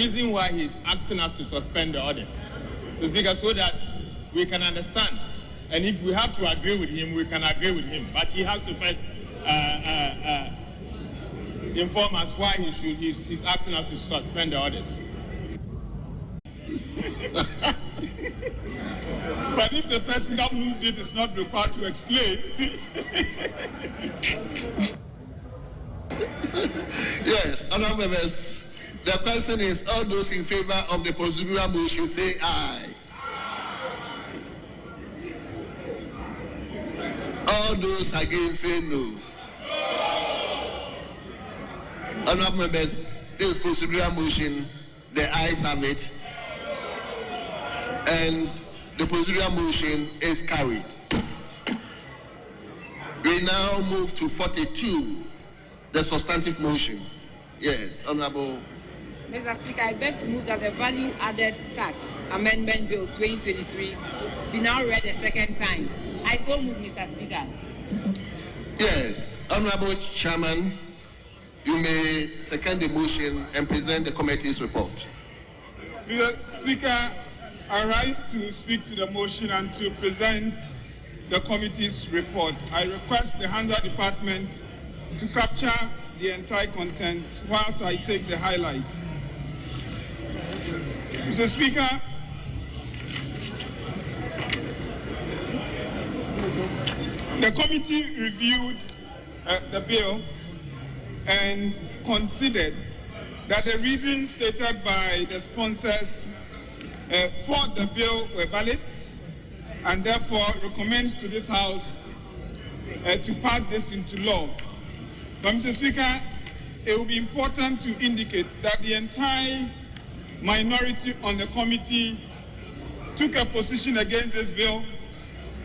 reason why he's asking us to suspend the orders. Mr. Speaker, so that we can understand. And if we have to agree with him, we can agree with him. But he has to first inform us why he's asking us to suspend the orders. But if the person that moved it is not required to explain. Yes, honourable members, the question is, all those in favour of the procedural motion say aye. All those against say no. Honourable members, this procedural motion, the ayes have it, and the procedural motion is carried. We now move to 42, the substantive motion. Yes, Honourable. Mr. Speaker, I beg to move that the Value Added Tax Amendment Bill 2023 be now read a second time. I so move, Mr. Speaker. Yes, Honourable Chairman, you may second the motion and present the committee's report. Mr. Speaker, I rise to speak to the motion and to present the committee's report. I request the Hansa Department to capture the entire content whilst I take the highlights. Mr. Speaker, the committee reviewed the bill and considered that the reasons stated by the sponsors for the bill were valid, and therefore recommends to this House to pass this into law. But Mr. Speaker, it will be important to indicate that the entire minority on the committee took a position against this bill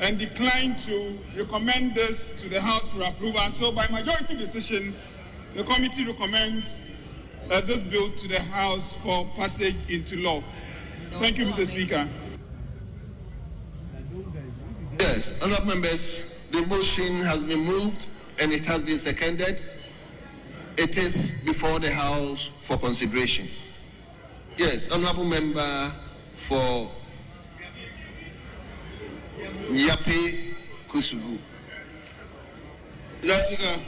and declined to recommend this to the House for approval. So by majority decision, the committee recommends this bill to the House for passage into law. Thank you, Mr. Speaker. Yes, honourable members, the motion has been moved and it has been seconded. It is before the House for consideration. Yes, honourable member for Nyape Kusugu. Mr. Speaker,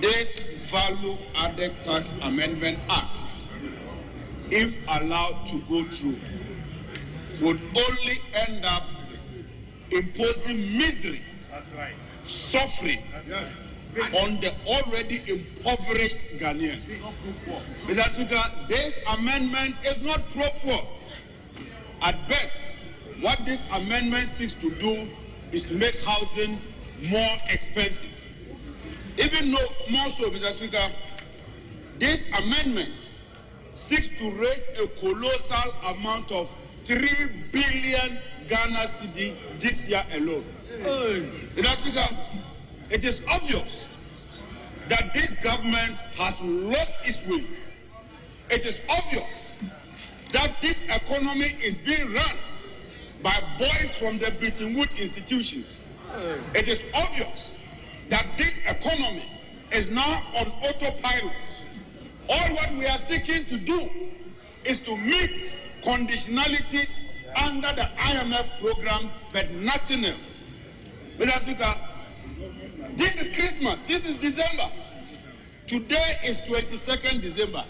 this Value Added Tax Amendment Act, if allowed to go through, would only end up imposing misery, suffering on the already impoverished Ghanaian. Mr. Speaker, this amendment is not pro-poor. At best, what this amendment seeks to do is to make housing more expensive. Even though, more so, Mr. Speaker, this amendment seeks to raise a colossal amount of 3 billion Ghana cedi this year alone. Mr. Speaker, it is obvious that this government has lost its way. It is obvious that this economy is being run by boys from the Bretton Woods institutions. It is obvious that this economy is now on autopilot. All what we are seeking to do is to meet conditionalities under the IMF program, but nothing else. Mr. Speaker, this is Christmas. This is December. Today is 22nd December.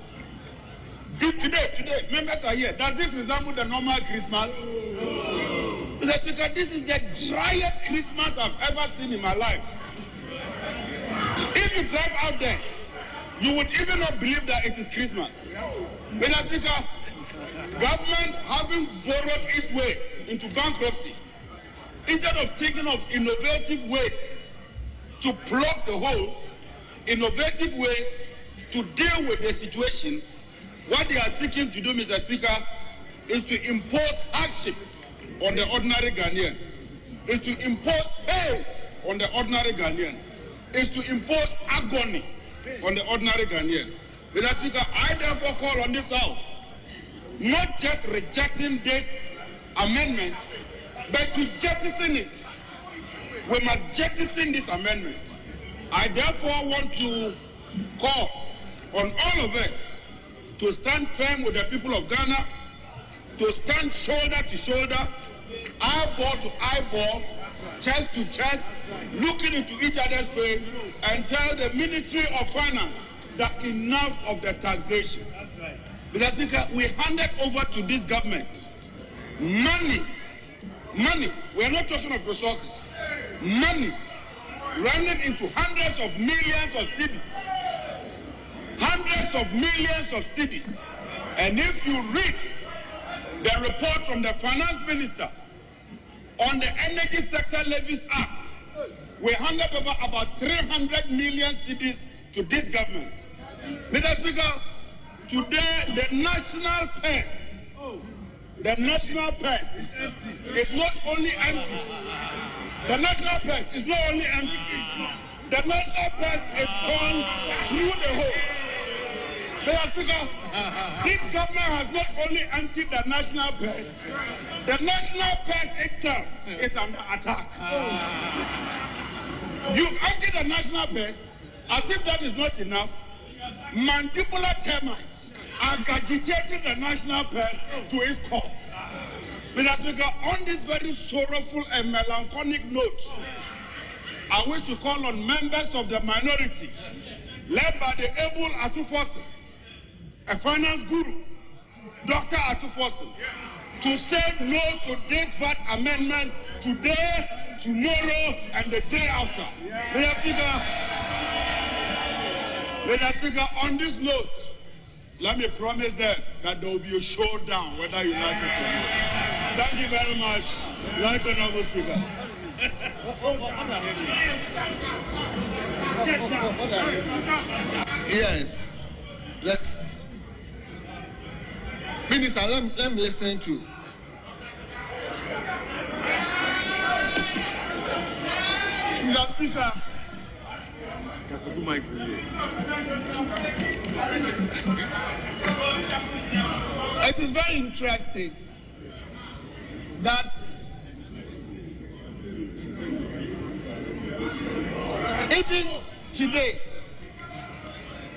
Today, members are here. Does this resemble the normal Christmas? Mr. Speaker, this is the driest Christmas I've ever seen in my life. If you drive out there, you would even not believe that it is Christmas. Mr. Speaker, government having borrowed its way into bankruptcy, instead of thinking of innovative ways to plug the holes, innovative ways to deal with the situation, what they are seeking to do, Mr. Speaker, is to impose hardship on the ordinary Ghanaian, is to impose pain on the ordinary Ghanaian, is to impose agony on the ordinary Ghanaian. Mr. Speaker, I therefore call on this House not just rejecting this amendment, but to jettison it. We must jettison this amendment. I therefore want to call on all of us to stand firm with the people of Ghana, to stand shoulder to shoulder, eyeball to eyeball, chest to chest, looking into each other's face, and tell the Ministry of Finance that enough of the taxation. That's right. Mr. Speaker, we handed over to this government money. We are not talking of resources. Money running into hundreds of millions of cedis. Hundreds of millions of cedis. And if you read the report from the Finance Minister on the Energy Sector Levies Act, we handed over about 300 million cedis to this government. Mr. Speaker, today the national purse is not only empty. The national purse is not only empty. The national purse is gone through the hole. Mr. Speaker, this government has not only emptied the national purse, the national purse itself is under attack. You've emptied the national purse. As if that is not enough, mandibular termites are agitating the national purse to its core. Mr. Speaker, on this very sorrowful and melancholic note, I wish to call on members of the minority, led by the able Atufosi, a finance guru, Dr. Atufosi, to say no to this VAT amendment today, tomorrow, and the day after. Mr. Speaker, on this note, let me promise them that there will be a showdown, whether you like it or not. Thank you very much. Right, Honorable Speaker. Yes. Minister, let me listen to. Mr. Speaker, it is very interesting that even today,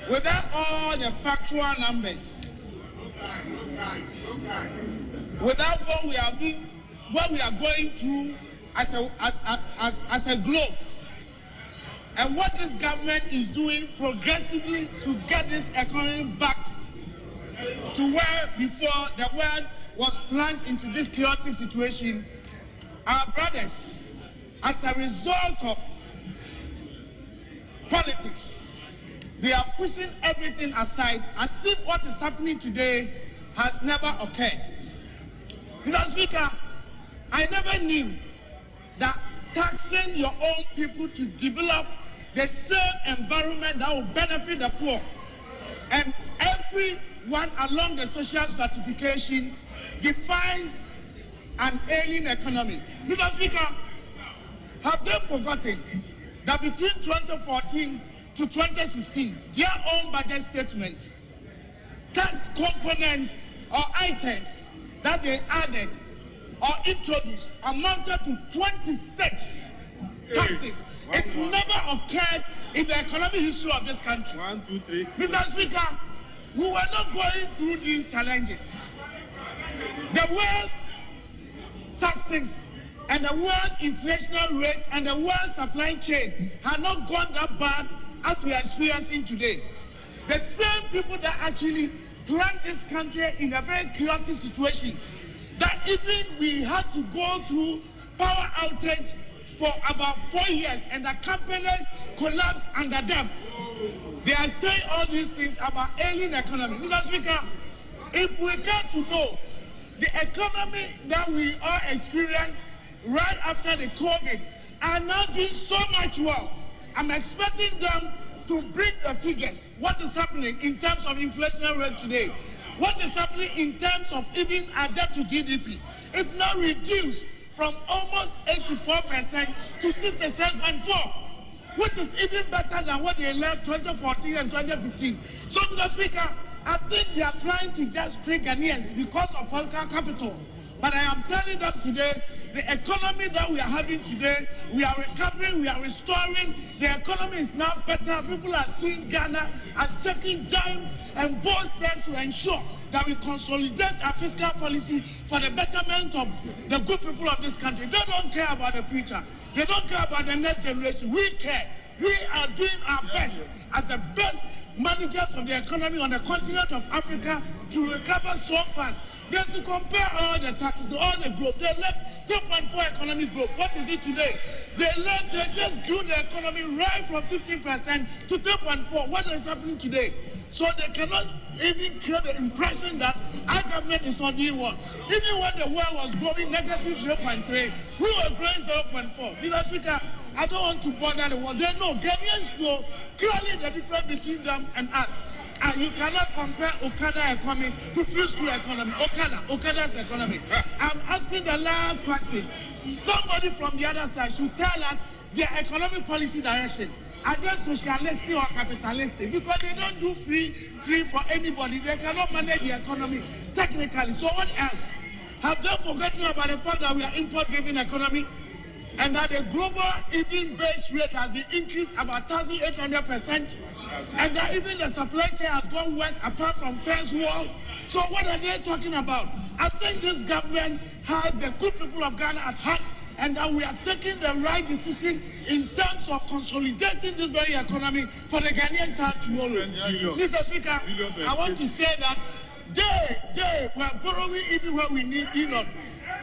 without all the factual numbers, without what we are going through as a globe, and what this government is doing progressively to get this economy back to where before the world was plunged into this chaotic situation, our brothers, as a result of politics, they are pushing everything aside as if what is happening today has never occurred. Mr. Speaker, I never knew that taxing your own people to develop the same environment that will benefit the poor and everyone along the social stratification defines an ailing economy. Mr. Speaker, have they forgotten that between 2014 to 2016, their own budget statement, tax components or items that they added or introduced amounted to 26 taxes. It's never occurred in the economic history of this country. 1, 2, 3. Mr. Speaker, we were not going through these challenges. The world's taxes and the world inflationary rate and the world supply chain have not gone that bad as we are experiencing today. The same people that actually plunged this country in a very chaotic situation, that even we had to go through power outage for about 4 years and the companies collapsed under them. They are saying all these things about ailing economy. Mr. Speaker, if we get to know the economy that we all experienced right after the COVID are now doing so much well, I'm expecting them to bring the figures. What is happening in terms of inflation rate today? What is happening in terms of even our debt to GDP? It's now reduced from almost 84% to 67.4%, which is even better than what they left 2014 and 2015. So, Mr. Speaker, I think they are trying to just trick Ghanaians because of political capital. But I am telling them today, the economy that we are having today, we are recovering, we are restoring. The economy is now better. People are seeing Ghana as taking giant and bold steps to ensure that we consolidate our fiscal policy for the betterment of the good people of this country. They don't care about the future. They don't care about the next generation. We care. We are doing our best as the best managers of the economy on the continent of Africa to recover so fast. Just to compare all the taxes, all the growth, they left 2.4 economic growth. What is it today? They just grew the economy right from 15% to 3.4. What is happening today? So they cannot even create the impression that our government is not doing well. Even when the world was growing negative 0.3, we were growing 0.4. Mr. Speaker, I don't want to bother the world. They know Ghanaians know clearly the difference between them and us. And you cannot compare Okada economy to free school economy. Okada's economy. I'm asking the last question. Somebody from the other side should tell us their economic policy direction. Are they socialistic or capitalistic? Because they don't do free for anybody. They cannot manage the economy technically. So what else? Have they forgotten about the fact that we are import-driven economy? And that the global even base rate has been increased about 1,800%, and that even the supply chain has gone west apart from first world. So what are they talking about? I think this government has the good people of Ghana at heart, and that we are taking the right decision in terms of consolidating this very economy for the Ghanaian child tomorrow. Mr. Speaker, I want to say that they were borrowing even where we need not.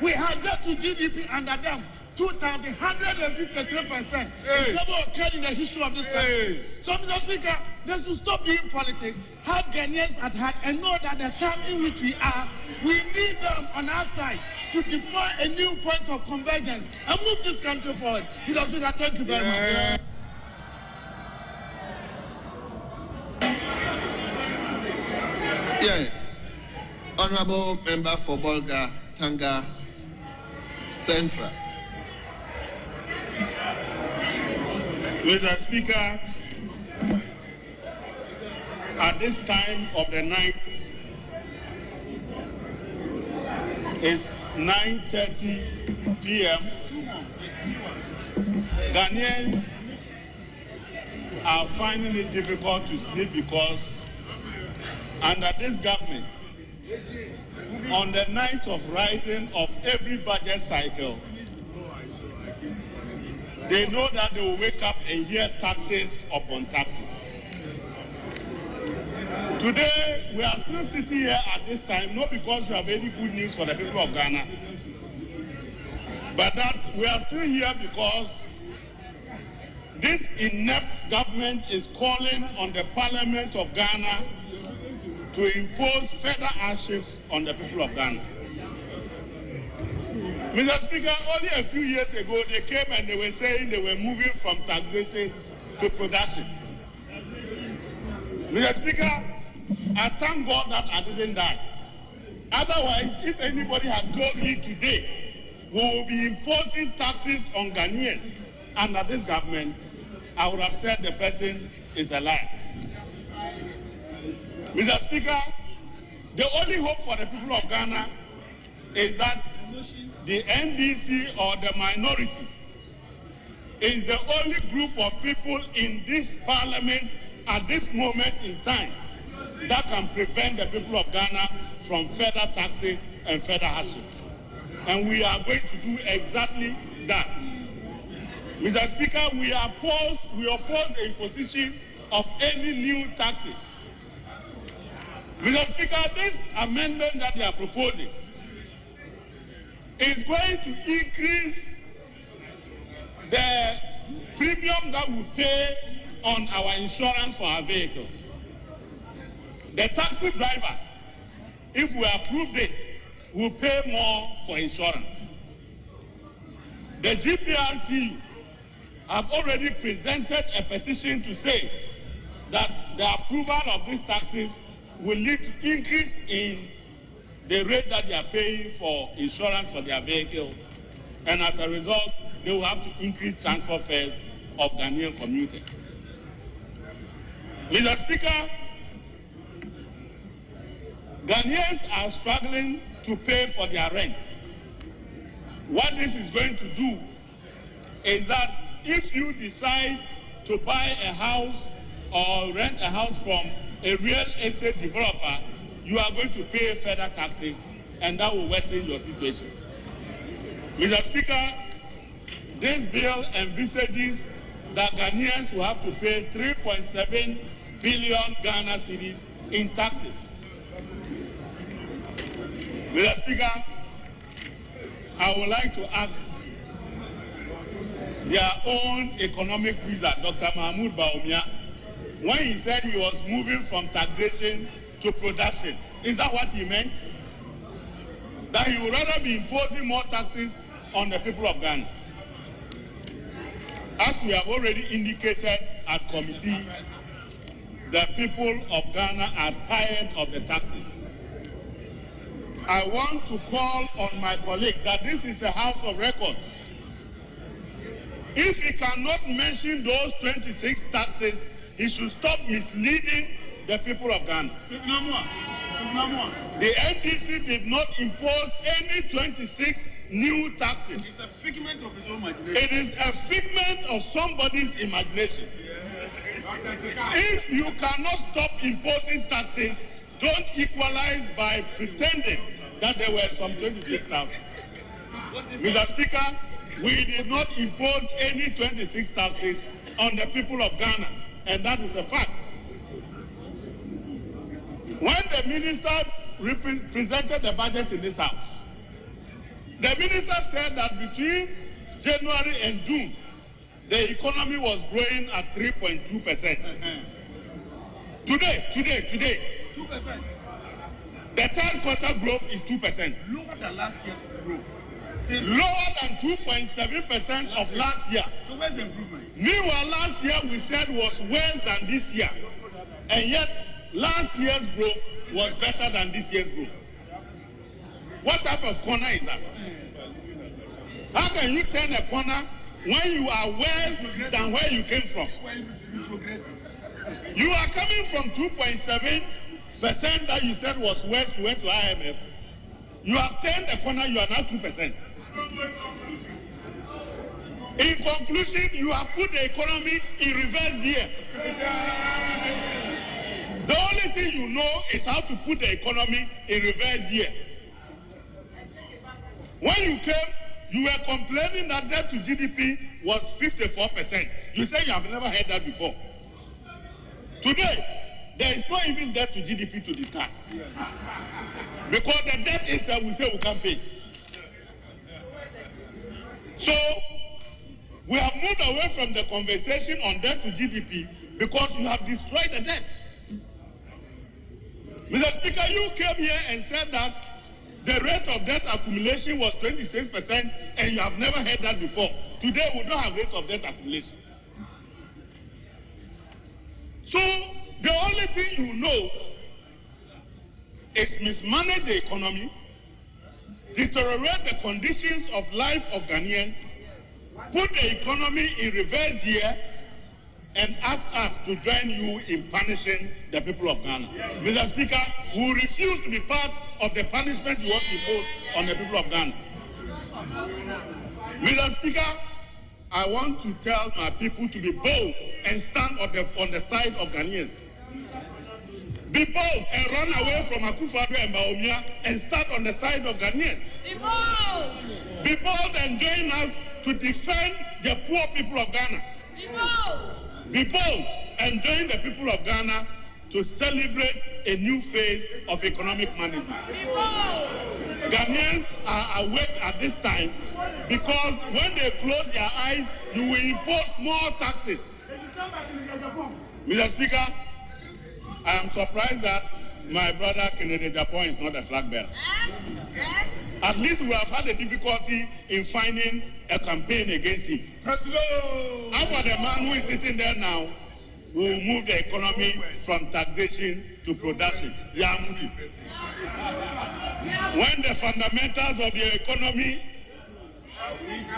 We had debt to GDP under them 2,153%. It's never occurred in the history of this country. So, Mr. Speaker, they should stop doing politics, have Ghanaians at heart, and know that the time in which we are, we need them on our side to define a new point of convergence and move this country forward. Mr. Speaker, thank you very much. Yes. Honorable Member for Bolga, Tanga Central. Mr. Speaker, at this time of the night, it's 9:30 p.m. Ghanaians are finding it difficult to sleep because under this government, on the night of rising of every budget cycle, they know that they will wake up and hear taxes upon taxes. Today, we are still sitting here at this time, not because we have any good news for the people of Ghana, but that we are still here because this inept government is calling on the Parliament of Ghana to impose further hardships on the people of Ghana. Mr. Speaker, only a few years ago, they came and they were saying they were moving from taxation to production. Mr. Speaker, I thank God that I didn't die. Otherwise, if anybody had told me today we will be imposing taxes on Ghanaians under this government, I would have said the person is a liar. Mr. Speaker, the only hope for the people of Ghana is that the NDC or the minority is the only group of people in this parliament at this moment in time that can prevent the people of Ghana from further taxes and further hardships. And we are going to do exactly that. Mr. Speaker, we oppose the imposition of any new taxes. Mr. Speaker, this amendment that they are proposing is going to increase the premium that we pay on our insurance for our vehicles. The taxi driver, if we approve this, will pay more for insurance. The GPRT have already presented a petition to say that the approval of these taxes will lead to increase in the rate that they are paying for insurance for their vehicle, and as a result, they will have to increase transfer fares of Ghanaian commuters. Mr. Speaker, Ghanaians are struggling to pay for their rent. What this is going to do is that if you decide to buy a house or rent a house from a real estate developer, you are going to pay further taxes, and that will worsen your situation. Mr. Speaker, this bill envisages that Ghanaians will have to pay 3.7 billion Ghana cedis in taxes. Mr. Speaker, I would like to ask their own economic wizard, Dr. Mahmoud Baumia, when he said he was moving from taxation to production, is that what he meant? That he would rather be imposing more taxes on the people of Ghana? As we have already indicated at committee, the people of Ghana are tired of the taxes. I want to call on my colleague that this is a house of records. If he cannot mention those 26 taxes, he should stop misleading the people of Ghana. The NDC did not impose any 26 new taxes. It's a figment of his own imagination. It is a figment of somebody's imagination. If you cannot stop imposing taxes, don't equalize by pretending that there were some 26 taxes. Mr. Speaker, we did not impose any 26 taxes on the people of Ghana, and that is a fact. When the minister presented the budget in this house, the minister said that between January and June, the economy was growing at 3.2%. Today, 2%. the third quarter growth is 2%. Lower than last year's growth. Lower than 2.7% of last year. So where's the improvements? Meanwhile, last year we said was worse than this year. And yet, last year's growth was better than this year's growth. What type of corner is that? How can you turn a corner when you are worse than where you came from? You are coming from 2.7% that you said was worse, you went to IMF. You have turned a corner, you are now 2%. In conclusion, you have put the economy in reverse gear. The only thing you know is how to put the economy in reverse gear. When you came, you were complaining that debt to GDP was 54%. You say you have never heard that before. Today, there is not even debt to GDP to discuss. Because the debt is we say we can't pay. So, we have moved away from the conversation on debt to GDP because you have destroyed the debt. Mr. Speaker, you came here and said that the rate of debt accumulation was 26%, and you have never heard that before. Today, we don't have rate of debt accumulation. So, the only thing you know is mismanage the economy, deteriorate the conditions of life of Ghanaians, put the economy in reverse gear, and ask us to join you in punishing the people of Ghana. Mr. Speaker, we refuse to be part of the punishment you want to impose on the people of Ghana. Mr. Speaker, I want to tell my people to be bold and stand on the side of Ghanaians. Be bold and run away from Akufo-Addo and Baumia and stand on the side of Ghanaians. Be bold! Be bold and join us to defend the poor people of Ghana. Be bold! Be bold and join the people of Ghana to celebrate a new phase of economic management. Be bold! Ghanaians are awake at this time because when they close their eyes, you will impose more taxes. Mr. Speaker, I am surprised that my brother Kennedy Japan is not a flag bearer. At least we have had a difficulty in finding a campaign against him. President! How about the man who is sitting there now who will move the economy from taxation to production? Yamutu. When the fundamentals of the economy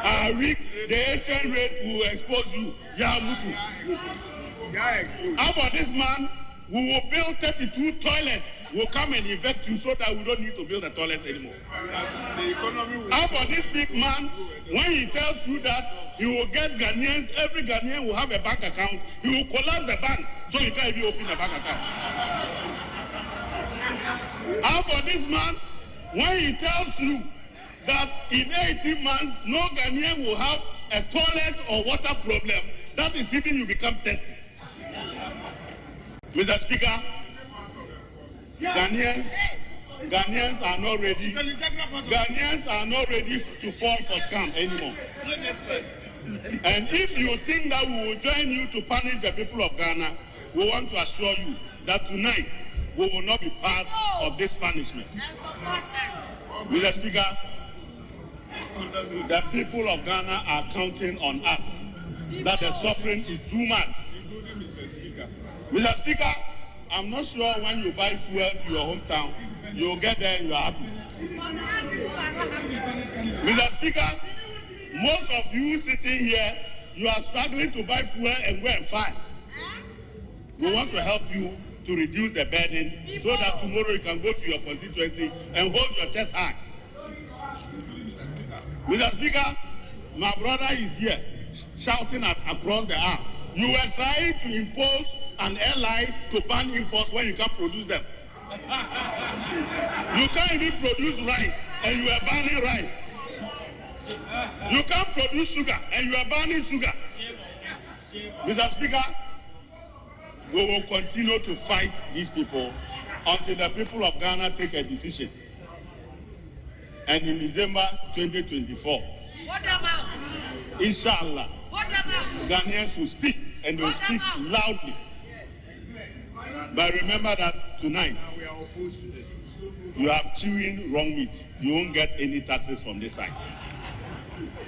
are weak, the exchange rate will expose you. Yamutu. How about this man we will build 32 toilets. We'll come and evict you so that we don't need to build the toilets anymore. How for this big man, when he tells you that he will get Ghanaians, every Ghanaian will have a bank account, he will collapse the banks so you can't even open a bank account. How for this man, when he tells you that in 18 months, no Ghanaian will have a toilet or water problem, that is even you become thirsty. Mr. Speaker, Ghanaians are not ready. Ghanaians are not ready to fall for scam anymore. And if you think that we will join you to punish the people of Ghana, we want to assure you that tonight we will not be part of this punishment. Mr. Speaker, the people of Ghana are counting on us that the suffering is too much. Mr. Speaker, I'm not sure when you buy fuel to your hometown, you'll get there and you're happy. Mr. Speaker, most of you sitting here, you are struggling to buy fuel and go and fight. We want to help you to reduce the burden so that tomorrow you can go to your constituency and hold your chest high. Mr. Speaker, my brother is here shouting across the aisle. You were trying to impose an airline to ban imports when you can't produce them. You can't even produce rice and you are banning rice. You can't produce sugar and you are banning sugar. Mr. Speaker, we will continue to fight these people until the people of Ghana take a decision. And in December 2024, inshallah, Ghanaians will speak and they will speak loudly. But remember that tonight, you are chewing wrong meat. You won't get any taxes from this side.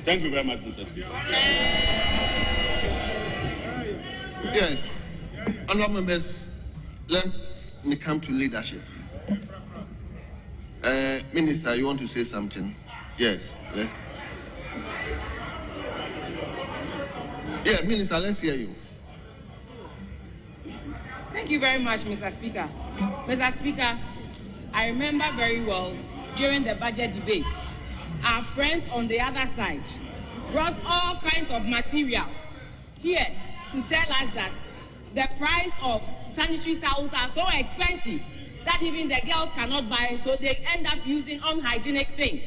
Thank you very much, Mr. Speaker. Yes. Honourable members, let me come to leadership. Minister, you want to say something? Yes. Yeah, Minister, let's hear you. Thank you very much, Mr. Speaker. Mr. Speaker, I remember very well during the budget debates, our friends on the other side brought all kinds of materials here to tell us that the price of sanitary towels are so expensive that even the girls cannot buy it, so they end up using unhygienic things.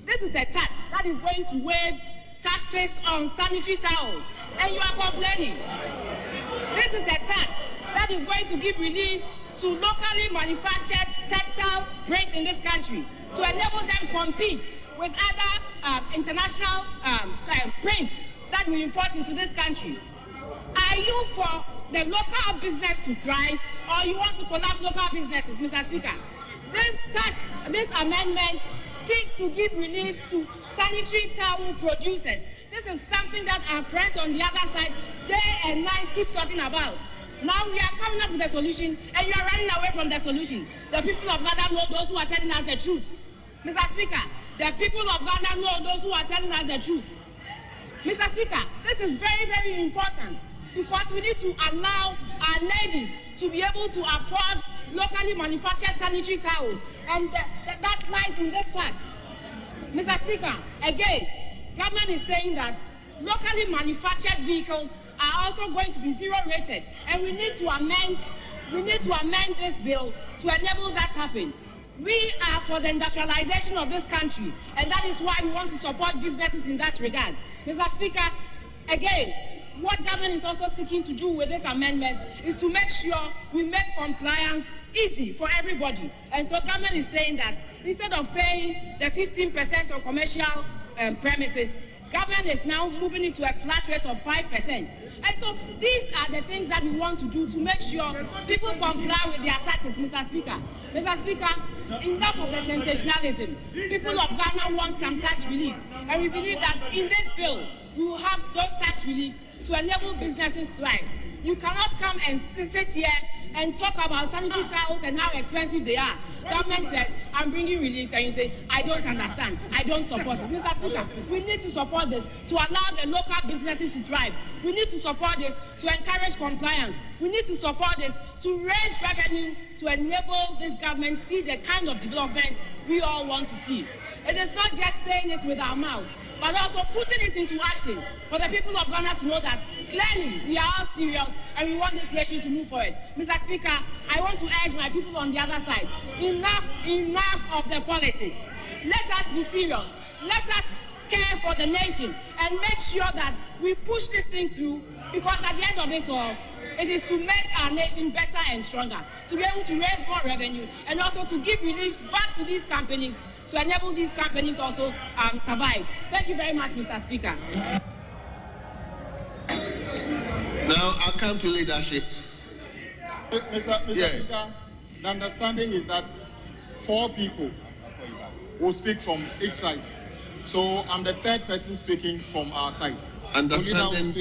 This is a tax that is going to waive taxes on sanitary towels, and you are complaining. This is a tax that is going to give relief to locally manufactured textile prints in this country to enable them compete with other international prints that we import into this country. Are you for the local business to thrive, or you want to collapse local businesses, Mr. Speaker? This amendment seeks to give relief to sanitary towel producers. This is something that our friends on the other side, day and night, keep talking about. Now we are coming up with a solution, and you are running away from the solution. The people of Ghana know those who are telling us the truth. Mr. Speaker, the people of Ghana know those who are telling us the truth. Mr. Speaker, this is very, very important, because we need to allow our ladies to be able to afford locally manufactured sanitary towels, and that lies in this tax. Mr. Speaker, again, government is saying that locally manufactured vehicles are also going to be zero rated, and we need to amend this bill to enable that happen. We are for the industrialization of this country, and that is why we want to support businesses in that regard. Mr. Speaker, again, what government is also seeking to do with this amendment is to make sure we make compliance easy for everybody. And so government is saying that instead of paying the 15% on commercial premises, government is now moving into a flat rate of 5%. And so these are the things that we want to do to make sure people comply with their taxes, Mr. Speaker. Mr. Speaker, enough of the sensationalism. People of Ghana want some tax reliefs, and we believe that in this bill, we will have those tax reliefs to enable businesses to thrive. You cannot come and sit here and talk about sanitary towels and how expensive they are. Government says, I'm bringing relief, and you say, I don't understand, I don't support it. Mr. Speaker, we need to support this to allow the local businesses to thrive. We need to support this to encourage compliance. We need to support this to raise revenue to enable this government see the kind of developments we all want to see. It is not just saying it with our mouths, but also putting it into action for the people of Ghana to know that clearly we are all serious and we want this nation to move forward. Mr. Speaker, I want to urge my people on the other side, enough of the politics. Let us be serious. Let us care for the nation and make sure that we push this thing through, because at the end of it all, it is to make our nation better and stronger, to be able to raise more revenue and also to give reliefs back to these companies to enable these companies also survive. Thank you very much, Mr. Speaker. Now I'll come to leadership. Mr. Yes. Speaker, the understanding is that 4 people will speak from each side. So I'm the 3rd person speaking from our side. Understanding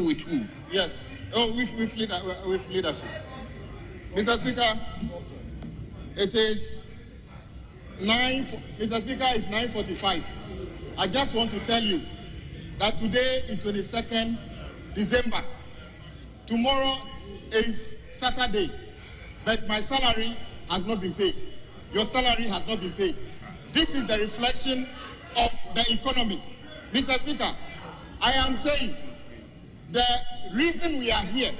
with who? Yes. Oh, with leadership. Mr. Speaker, it is Mr. Speaker, it's 9:45. I just want to tell you that today is 22nd December. Tomorrow is Saturday, but my salary has not been paid. Your salary has not been paid. This is the reflection of the economy. Mr. Speaker, I am saying the reason we are here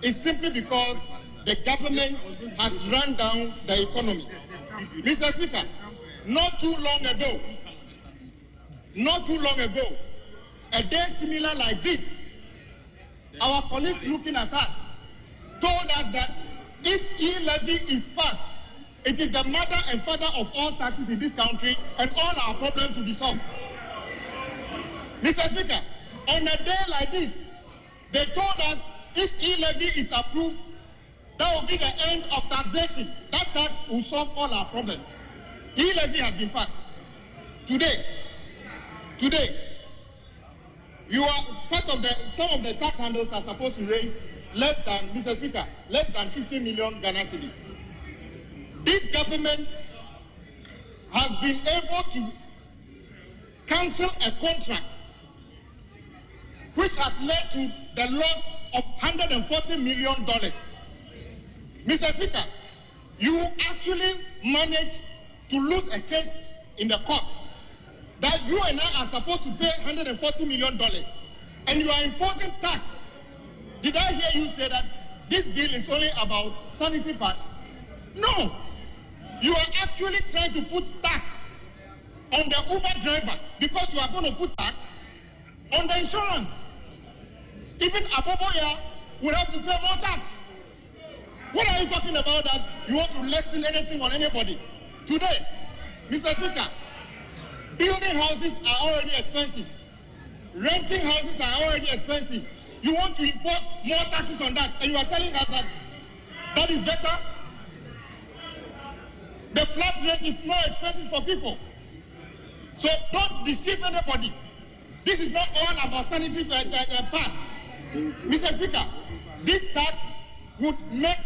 is simply because the government has run down the economy. Mr. Speaker, not too long ago, a day similar like this, our colleagues looking at us told us that if e-levy is passed, it is the mother and father of all taxes in this country, and all our problems will be solved. Mr. Speaker, on a day like this, they told us if e-levy is approved, that will be the end of taxation. That tax will solve all our problems. E-levy has been passed. Today, you are part of some of the tax handles are supposed to raise less than 50 million Ghana cedi. This government has been able to cancel a contract which has led to the loss of $140 million. Mr. Speaker, you actually managed to lose a case in the court that you and I are supposed to pay $140 million, and you are imposing tax. Did I hear you say that this bill is only about sanitary pad? No. You are actually trying to put tax on the Uber driver because you are going to put tax on the insurance. Even Aboboya will have to pay more tax. What are you talking about that you want to lessen anything on anybody? Today, Mr. Speaker, building houses are already expensive. Renting houses are already expensive. You want to impose more taxes on that, and you are telling us that that is better? The flat rate is more expensive for people. So don't deceive anybody. This is not all about sanitary parts. Mr. Speaker, this tax would make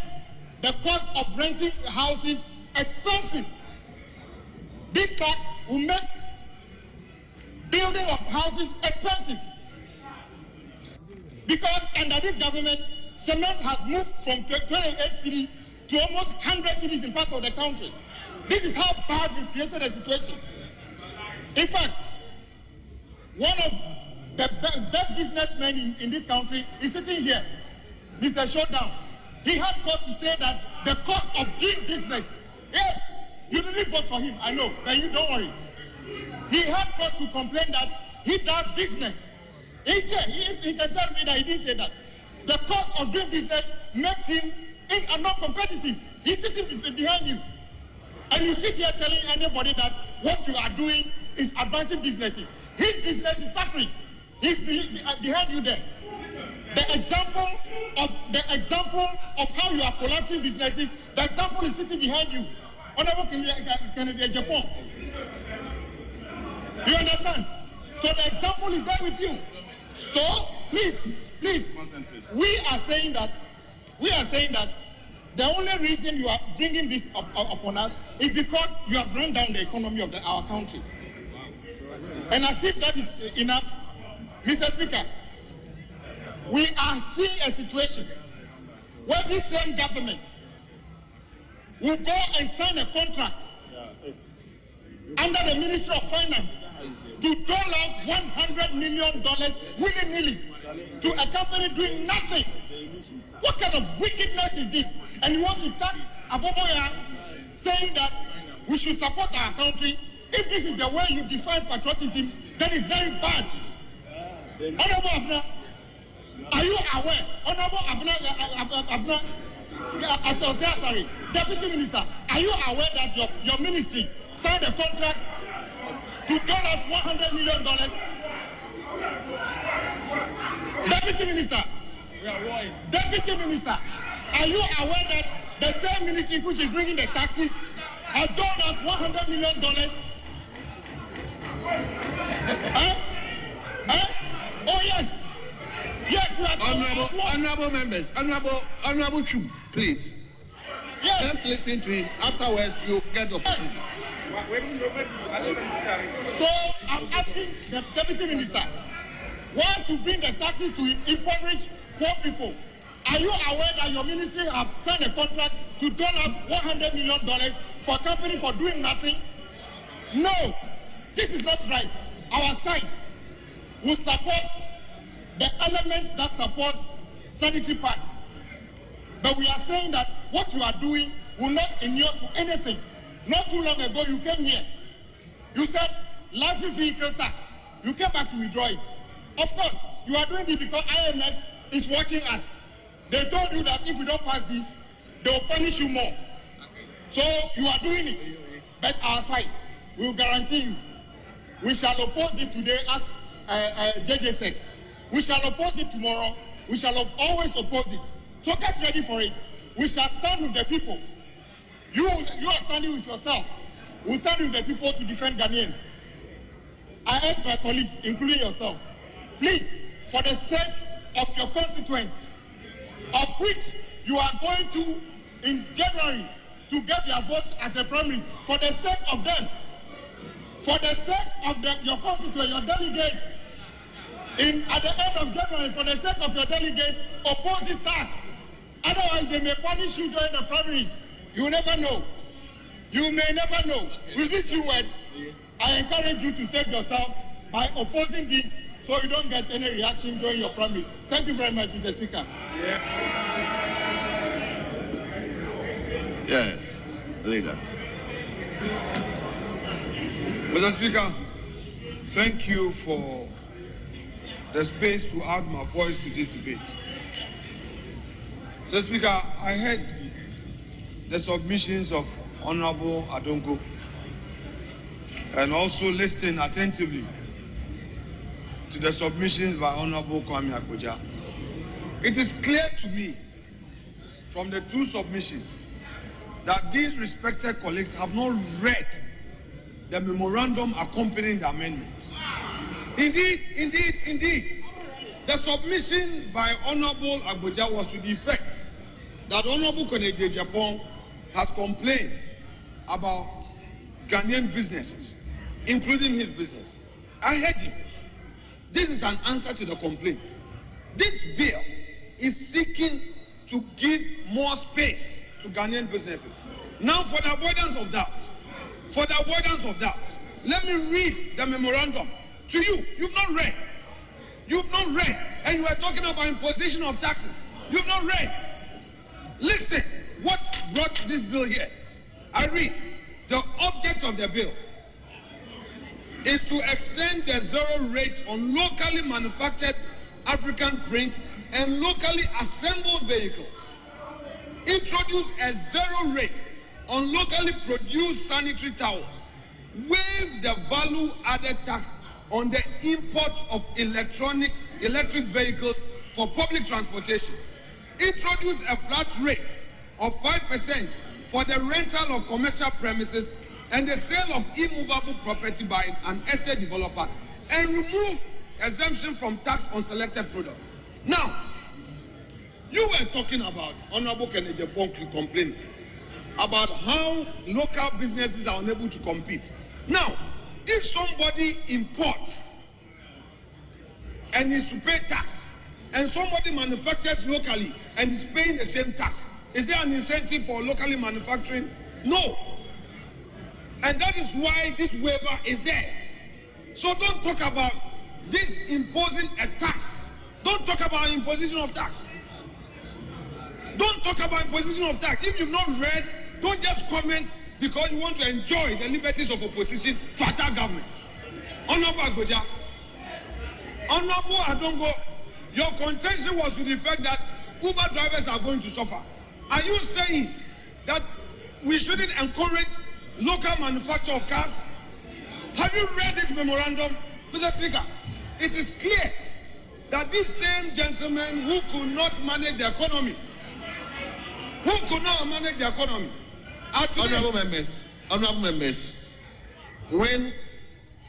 the cost of renting houses expensive. This tax will make building of houses expensive. Because under this government, cement has moved from 28 cities to almost 100 cities in part of the country. This is how bad we've created a situation. In fact, one of the best businessmen in this country is sitting here, Mr. Showdown. He had cause to say that the cost of doing business, yes, you didn't vote for him, I know, but you don't worry. He had cause to complain that he does business. He said, he can tell me that he didn't say that. The cost of doing business makes him not competitive. He's sitting behind you. And you sit here telling anybody that what you are doing is advancing businesses. His business is suffering. He's behind you there. The example of how you are collapsing businesses, the example is sitting behind you. Honorable Kennedy Japan. You understand? So the example is there with you. So please, we are saying that The only reason you are bringing this upon us is because you have run down the economy of our country. And as if that is enough, Mr. Speaker, we are seeing a situation where this same government will go and sign a contract under the Ministry of Finance to dole out $100 million willy-nilly to a company doing nothing. What kind of wickedness is this? And you want to tax Aboboya, saying that we should support our country. If this is the way you define patriotism, then it's very bad. Honorable Abna, are you aware? Honorable Abna, sorry, Deputy Minister, are you aware that your ministry signed a contract to dole out $100 million? Deputy Minister, are you aware that the same military which is bringing the taxes has doled out $100 million? Oh yes. Yes, we are honorable members, honorable Chu, please. Yes. Let's listen to him. Afterwards, you get the opportunity. So I'm asking the Deputy Minister, why to bring the taxes to impoverish poor people? Are you aware that your ministry have signed a contract to dole out $100 million for a company for doing nothing? No, this is not right. Our side will support the element that supports sanitary pads. But we are saying that what you are doing will not inure to anything. Not too long ago, you came here. You said luxury vehicle tax. You came back to withdraw it. Of course, you are doing it because IMF is watching us. They told you that if you don't pass this, they will punish you more. So you are doing it. But our side, we will guarantee you, we shall oppose it today as JJ said. We shall oppose it tomorrow. We shall always oppose it. So get ready for it. We shall stand with the people. You are standing with yourselves. We stand with the people to defend Ghanaians. I urge my colleagues, including yourselves, please, for the sake of your constituents, of which you are going to, in January, to get their vote at the primaries, for the sake of them, for the sake of your constituents, your delegates, at the end of January, for the sake of your delegates, oppose this tax. Otherwise, they may punish you during the primaries. You will never know. You may never know. With these few words, I encourage you to save yourself by opposing this so you don't get any reaction during your primaries. Thank you very much, Mr. Speaker. Yes, leader. Mr. Speaker, thank you for the space to add my voice to this debate. Mr. Speaker, I heard the submissions of Honorable Adongo and also listened attentively to the submissions by Honorable Kwame Akpoja. It is clear to me from the two submissions that these respected colleagues have not read the memorandum accompanying the amendment. Indeed, the submission by Honorable Akpoja was to the effect that Honorable Koneje Japan has complained about Ghanaian businesses, including his business. I heard him. This is an answer to the complaint. This bill is seeking to give more space to Ghanaian businesses. Now, for the avoidance of doubt, let me read the memorandum to you. You've not read, and you are talking about imposition of taxes. You've not read. Listen, what brought this bill here? I read, the object of the bill is to extend the zero rate on locally manufactured African print and locally assembled vehicles. Introduce a zero rate on locally produced sanitary towels. Waive the value added tax on the import of electric vehicles for public transportation. Introduce a flat rate of 5% for the rental of commercial premises and the sale of immovable property by an estate developer, and remove exemption from tax on selected products. Now, You were talking about Honorable Kennedy Ponk complaining about how local businesses are unable to compete. Now, if somebody imports and is to pay tax, and somebody manufactures locally and is paying the same tax, is there an incentive for locally manufacturing? No. And that is why this waiver is there. So don't talk about this imposing a tax. Don't talk about imposition of tax. Don't talk about imposition of tax. If you've not read, don't just comment because you want to enjoy the liberties of opposition to attack government. Honorable Agoja, Honorable Adongo, your contention was to the fact that Uber drivers are going to suffer. Are you saying that we shouldn't encourage local manufacture of cars? Have you read this memorandum, Mr. Speaker? It is clear that this same gentleman who could not manage the economy, Honorable members, when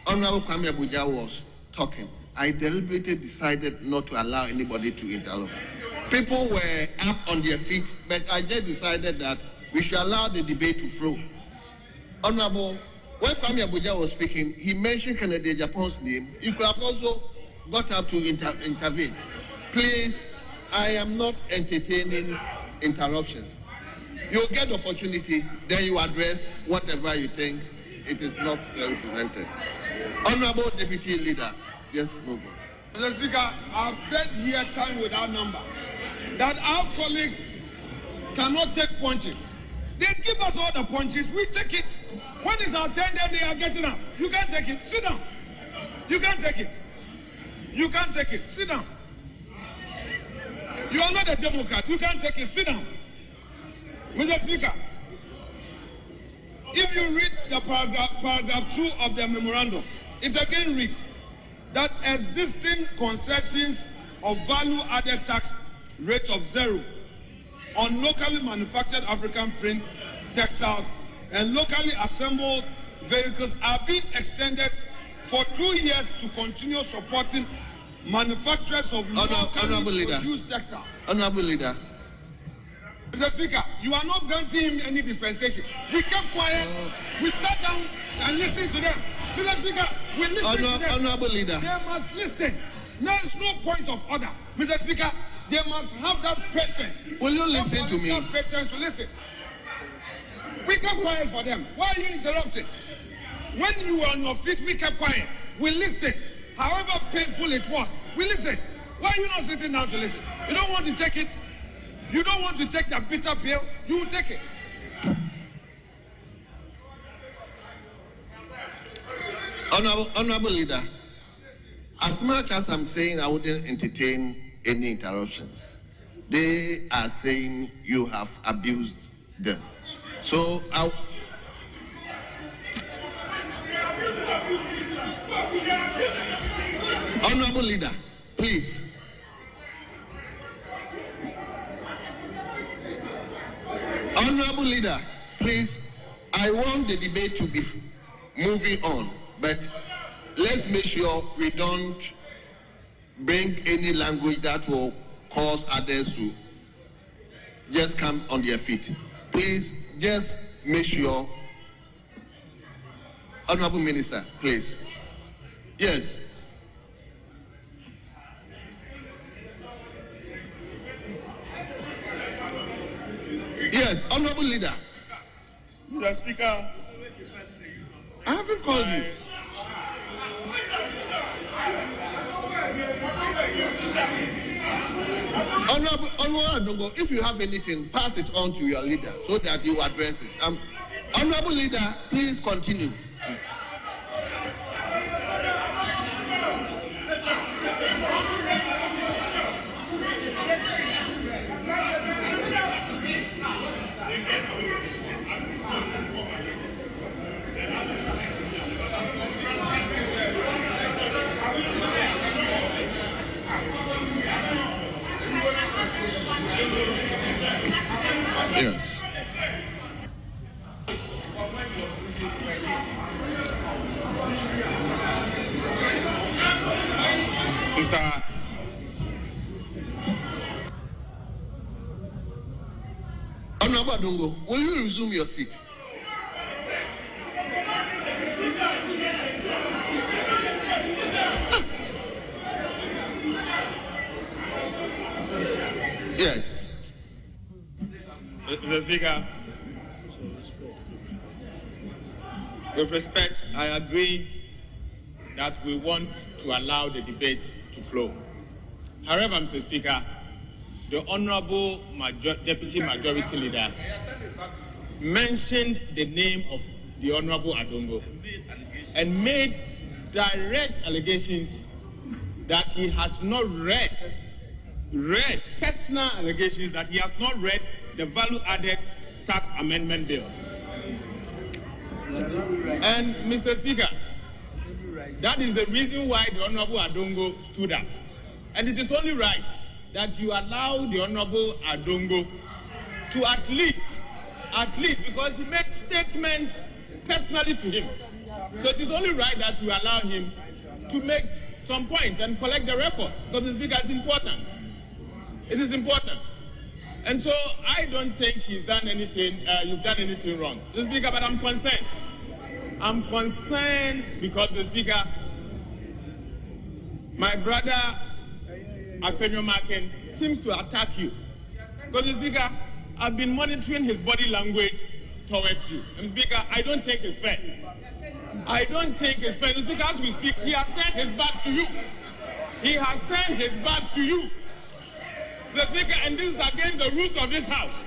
Honorable Kwame Abuja was talking, I deliberately decided not to allow anybody to interrupt. People were up on their feet, but I just decided that we should allow the debate to flow. Honorable, when Kwame Abuja was speaking, he mentioned Kennedy Japan's name. He could have also got up to intervene. Please, I am not entertaining interruptions. You get the opportunity, then you address whatever you think it is not represented. Honorable Deputy Leader, yes, move on. Mr. Speaker, I've said here time without number that our colleagues cannot take punches. They give us all the punches, we take it. When it's our turn, then they are getting up. You can't take it. Sit down. You can't take it. You can't take it. Sit down. You are not a Democrat. You can't take it. Sit down. Mr. Speaker, if you read the paragraph 2 of the memorandum, it again reads that existing concessions of value-added tax rate of 0 on locally manufactured African print textiles and locally assembled vehicles are being extended for 2 years to continue supporting manufacturers of locally produced textiles. Honorable Leader. Mr. Speaker, you are not granting him any dispensation. We kept quiet. We sat down and listened to them. Mr. Speaker, we listened to them. Honorable Leader. They must listen. There is no point of order. Mr. Speaker, they must have that patience. Will you listen to me? Have patience to listen. We kept quiet for them. Why are you interrupting? When you were on your feet, we kept quiet. We listened. However painful it was, we listened. Why are you not sitting down to listen? You don't want to take it? You don't want to take the bitter pill? You will take it. Honorable Leader, as much as I'm saying I wouldn't entertain any interruptions, they are saying you have abused them. So Honorable Leader, please. Honorable Leader, please, I want the debate to be moving on, but let's make sure we don't bring any language that will cause others to just come on their feet. Please, just make sure. Honorable Minister, please. Yes. Yes, Honorable Leader. Mr. Speaker, I haven't called you. Honorable Adongo, if you have anything, pass it on to your leader so that you address it. Honorable Leader, please continue. Yes. Adongo, will you resume your seat? Yes. Mr. Speaker, with respect, I agree that we want to allow the debate to flow. However, Mr. Speaker, the Honorable Deputy Majority Leader mentioned the name of the Honorable Adongo and made direct allegations that he has not read personal allegations that he has not read the value-added tax amendment bill. And Mr. Speaker, that is the reason why the Honorable Adongo stood up. And it is only right that you allow the Honorable Adongo to at least, because he made statements personally to him. So it is only right that you allow him to make some points and collect the records, because the Speaker is important. It is important. And so I don't think he's done anything, you've done anything wrong, the Speaker, but I'm concerned. I'm concerned because the Speaker, my brother Afenyo Macken seems to attack you. Because the Speaker, I've been monitoring his body language towards you. And the Speaker, I don't think it's fair. I don't think it's fair. The Speaker, as we speak, he has turned his back to you. He has turned his back to you. The Speaker, and this is against the rules of this House.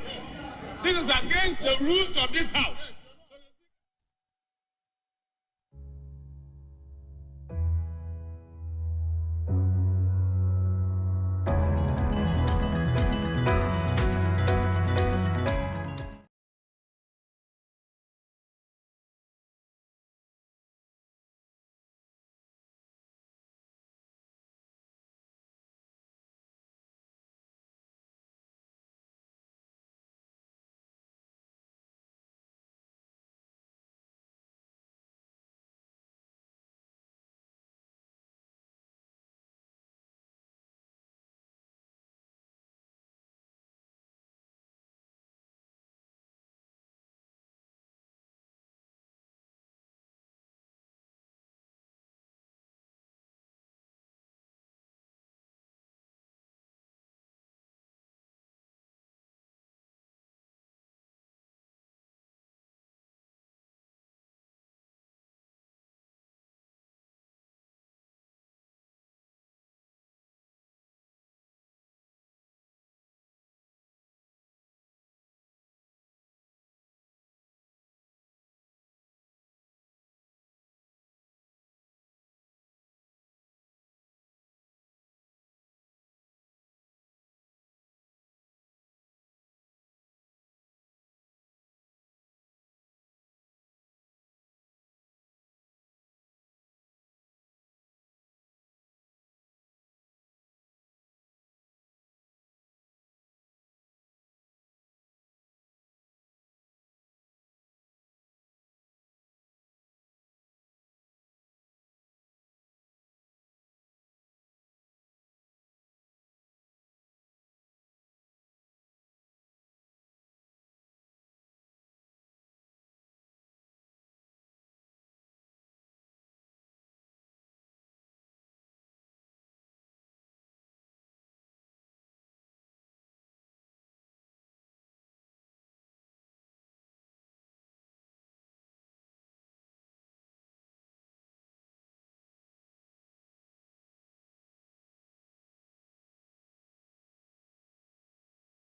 This is against the rules of this House.